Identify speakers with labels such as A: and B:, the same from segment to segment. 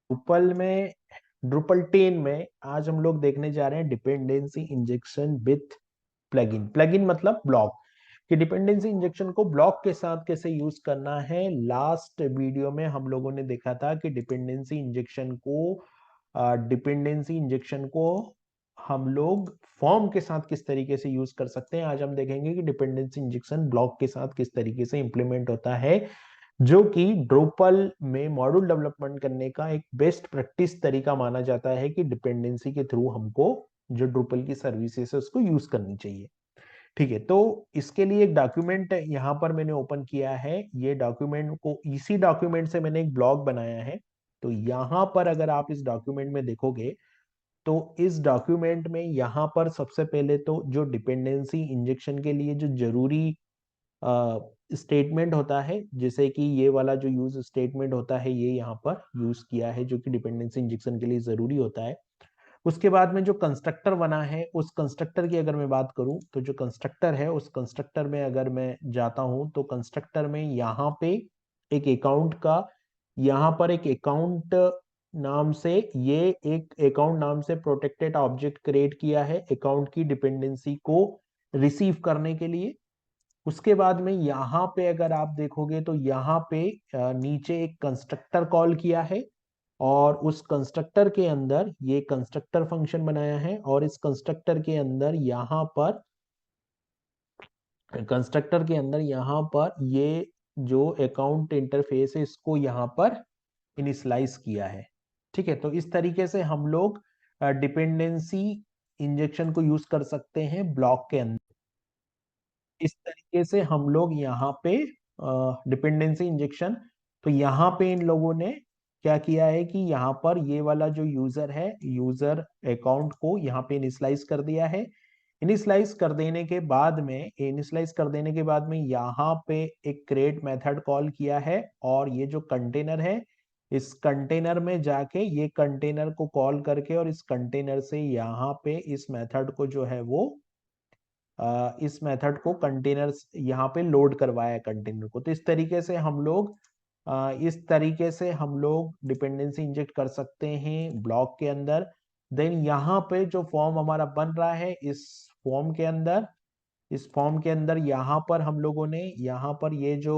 A: ड्रुपल में, ड्रुपल 10 में आज हम लोग देखने जा रहे हैं dependency injection with plugin. Plugin मतलब ब्लॉक, कि डिपेंडेंसी इंजेक्शन को ब्लॉक के साथ कैसे यूज करना है। लास्ट वीडियो में हम लोगों ने देखा था कि डिपेंडेंसी इंजेक्शन को हम लोग फॉर्म के साथ किस तरीके से यूज कर सकते हैं। आज हम देखेंगे कि डिपेंडेंसी इंजेक्शन ब्लॉक के साथ किस तरीके से इंप्लीमेंट होता है, जो कि ड्रूपल में मॉड्यूल डेवलपमेंट करने का एक बेस्ट प्रैक्टिस तरीका माना जाता है कि डिपेंडेंसी के थ्रू हमको जो ड्रूपल की सर्विसेज है उसको यूज करनी चाहिए। ठीक है, तो इसके लिए एक डॉक्यूमेंट यहाँ पर मैंने ओपन किया है। ये डॉक्यूमेंट को, इसी डॉक्यूमेंट से मैंने एक ब्लॉग बनाया है। तो यहाँ पर अगर आप इस डॉक्यूमेंट में देखोगे तो इस डॉक्यूमेंट में यहाँ पर सबसे पहले तो जो डिपेंडेंसी इंजेक्शन के लिए जो जरूरी स्टेटमेंट होता है, जैसे कि ये वाला जो यूज स्टेटमेंट होता है ये यहाँ पर यूज किया है, जो कि डिपेंडेंसी इंजेक्शन के लिए जरूरी होता है। उसके बाद में जो कंस्ट्रक्टर बना है, उस कंस्ट्रक्टर की अगर मैं बात करूं तो जो कंस्ट्रक्टर है उस कंस्ट्रक्टर में अगर मैं जाता हूं तो कंस्ट्रक्टर में यहाँ पे एक अकाउंट का, यहाँ पर एक अकाउंट नाम से, ये एक अकाउंट नाम से प्रोटेक्टेड ऑब्जेक्ट क्रिएट किया है अकाउंट की डिपेंडेंसी को रिसीव करने के लिए। उसके बाद में यहाँ पे अगर आप देखोगे तो यहाँ पे नीचे एक कंस्ट्रक्टर कॉल किया है, और उस कंस्ट्रक्टर के अंदर ये कंस्ट्रक्टर फंक्शन बनाया है, और इस कंस्ट्रक्टर के अंदर ये जो अकाउंट इंटरफेस है इसको यहाँ पर इनिशियलाइज किया है। ठीक है, तो इस तरीके से हम लोग डिपेंडेंसी इंजेक्शन को यूज कर सकते हैं ब्लॉक के अंदर। इस तरीके से हम लोग यहाँ पे डिपेंडेंसी इंजेक्शन, तो यहाँ पे इन लोगों ने क्या किया है कि यहाँ पर ये वाला जो यूजर है, यूजर अकाउंट को यहाँ पे इनिशियलाइज कर दिया है। इनिशियलाइज कर देने के बाद में यहाँ पे एक क्रिएट मेथड कॉल किया है, और ये जो कंटेनर है इस कंटेनर में जाके ये कंटेनर को कॉल करके, और इस कंटेनर से यहाँ पे इस मेथड को जो है वो इस मेथड को कंटेनर यहाँ पे लोड करवाया है कंटेनर को। तो इस तरीके से हम लोग डिपेंडेंसी इंजेक्ट कर सकते हैं ब्लॉक के अंदर। देन यहाँ पे जो फॉर्म हमारा बन रहा है, इस फॉर्म के अंदर यहाँ पर हम लोगों ने, यहाँ पर ये जो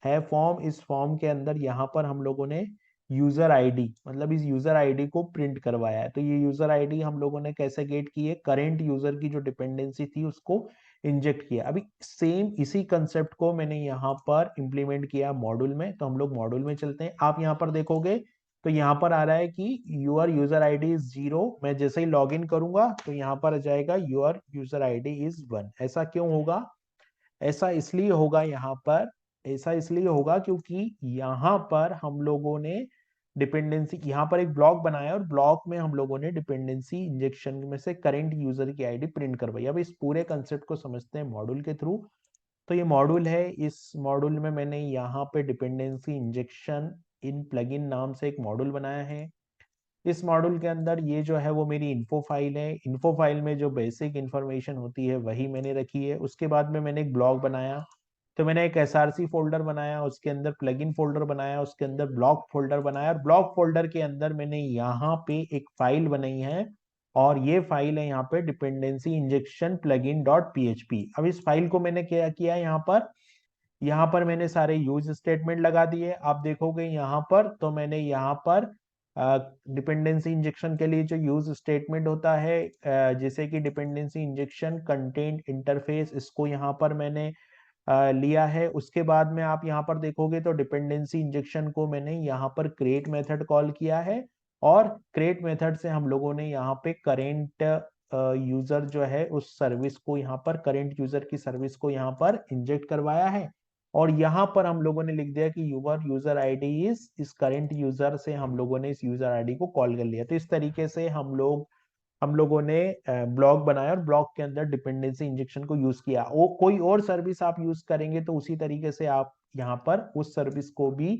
A: है फॉर्म, इस फॉर्म के अंदर यहाँ पर हम लोगों ने यूजर आईडी, मतलब इस यूजर आईडी को प्रिंट करवाया है। तो ये यूजर आईडी हम लोगों ने कैसे गेट की है, करेंट यूजर की जो डिपेंडेंसी थी उसको इंजेक्ट किया। अभी सेम इसी कंसेप्ट को मैंने यहाँ पर इंप्लीमेंट किया मॉड्यूल में। तो हम लोग मॉड्यूल में चलते हैं। आप यहाँ पर देखोगे तो यहाँ पर आ रहा है कि यूर यूजर आईडी इज 0। मैं जैसे ही लॉग इन करूंगा तो यहाँ पर आ जाएगा यूर यूजर आईडी इज 1। ऐसा क्यों होगा? ऐसा इसलिए होगा यहाँ पर, ऐसा इसलिए होगा क्योंकि यहाँ पर हम लोगों ने डिपेंडेंसी, यहाँ पर एक ब्लॉक बनाया और ब्लॉक में हम लोगों ने डिपेंडेंसी इंजेक्शन में से करंट यूजर की आईडी प्रिंट करवाई। अब इस पूरे कंसेप्ट को समझते हैं मॉड्यूल के थ्रू। तो ये मॉड्यूल है, इस मॉड्यूल में मैंने यहाँ पे डिपेंडेंसी इंजेक्शन इन प्लगइन नाम से एक मॉड्यूल बनाया है। इस मॉड्यूल के अंदर ये जो है वो मेरी इन्फो फाइल है। इन्फो फाइल में जो बेसिक इंफॉर्मेशन होती है वही मैंने रखी है। उसके बाद में मैंने एक ब्लॉग बनाया, तो मैंने एक एसआरसी फोल्डर बनाया, उसके अंदर प्लगइन फोल्डर बनाया, उसके अंदर ब्लॉक फोल्डर बनाया, और ब्लॉक फोल्डर के अंदर मैंने यहाँ पे एक फाइल बनाई है, और ये फाइल है यहाँ पे dependency injection plugin dot PHP. अब इस फाइल को मैंने क्या किया, यहाँ पर मैंने सारे यूज स्टेटमेंट लगा दिए। आप देखोगे यहाँ पर, तो मैंने यहाँ पर डिपेंडेंसी इंजेक्शन के लिए जो यूज स्टेटमेंट होता है, जैसे कि डिपेंडेंसी इंजेक्शन कंटेंट इंटरफेस, इसको यहाँ पर मैंने लिया है। उसके बाद में आप यहाँ पर देखोगे तो डिपेंडेंसी इंजेक्शन को मैंने यहाँ पर क्रिएट मेथड कॉल किया है, और क्रिएट मेथड से हम लोगों ने यहाँ पे करेंट यूजर जो है उस सर्विस को, यहाँ पर करेंट यूजर की सर्विस को यहाँ पर इंजेक्ट करवाया है। और यहाँ पर हम लोगों ने लिख दिया कि यूर यूजर आईडी इस करंट यूजर से हम लोगों ने इस यूजर आईडी को कॉल कर लिया। तो इस तरीके से हम लोगों ने ब्लॉक बनाया, और ब्लॉक के अंदर डिपेंडेंसी इंजेक्शन को यूज किया। वो कोई और सर्विस आप यूज करेंगे तो उसी तरीके से आप यहाँ पर उस सर्विस को भी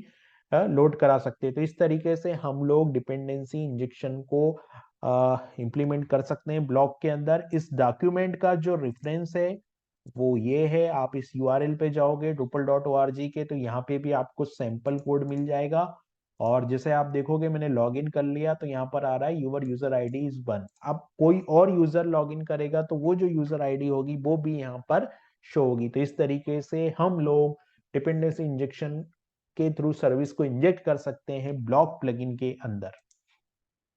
A: लोड करा सकते हैं। तो इस तरीके से हम लोग डिपेंडेंसी इंजेक्शन को इंप्लीमेंट कर सकते हैं ब्लॉक के अंदर। इस डॉक्यूमेंट का जो रेफरेंस है वो ये है, आप इस यूआरएल पे जाओगे drupal.org के, तो यहाँ पे भी आपको सैंपल कोड मिल जाएगा। और जैसे आप देखोगे मैंने लॉग इन कर लिया तो यहाँ पर आ रहा है यूर यूजर आईडी इज 1। अब कोई और यूजर लॉग इन करेगा तो वो जो यूजर आईडी होगी वो भी यहाँ पर शो होगी। तो इस तरीके से हम लोग डिपेंडेंसी इंजेक्शन के थ्रू सर्विस को इंजेक्ट कर सकते हैं ब्लॉक प्लगइन के अंदर।